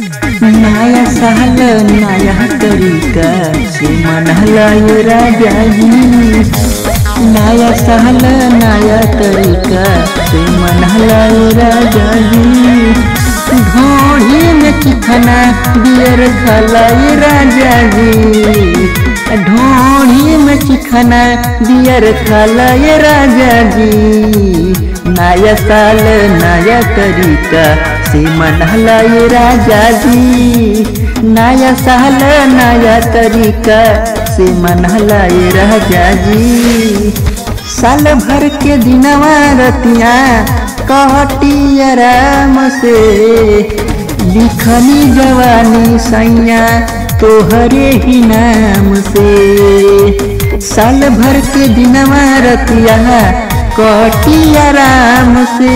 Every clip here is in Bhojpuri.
नया साल नया तरीका से मनहला ये राजा जी। नया साल नया तरीका से मनहला ये राजा जी। ढोढ़ी में चिखना बियर खाला ये राजा जी। ढोढ़ी में चिखना बियर खाला ये राजा जी। नया साल नया तरीका से मनहला ये राजा जी। नया साल नया तरीका से मनहला ये राजा जी। साल भर के दिनवा रतिया कटी आराम से लिखनी जवानी सैया तोहरे ही नाम से। साल भर के दिनवा रतिया कटी आराम से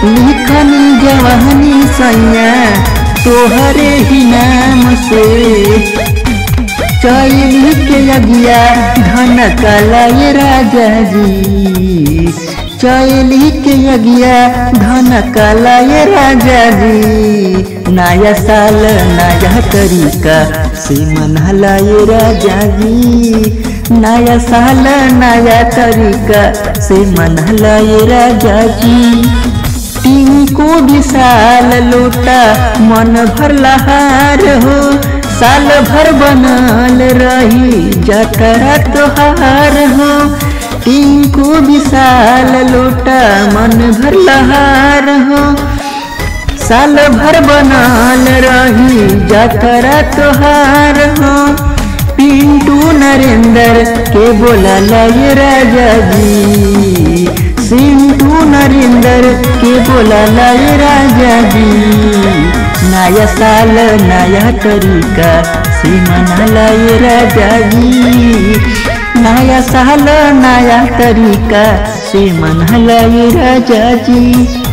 लिखनी जवानी सैया तोहरे ही नाम से। चैली के अगिया धन काला ये राजा जी। चैली के अगिया धन काला ये राजा जी। नया साल नया तरीका से मनहला ये राजा जी। नया साल नया तरीका से मनहला ये राजा जी। टिंकू विशाल लोटा मन भर लहार हो। साल भर बनल रही जतरा तोहार हो। टिंकू विशाल लोटा मन भर लहार हो। साल भर बनल रही जतरा तोहार हो। पिंटू नरेंद्र के बोला ये राजा जी। सिंटू नरेंद्र के बोला ये राजा जी। नया साल नया तरीका से मनहला ये राजा जी। नया साल नया तरीका से मनहला ये राजा जी।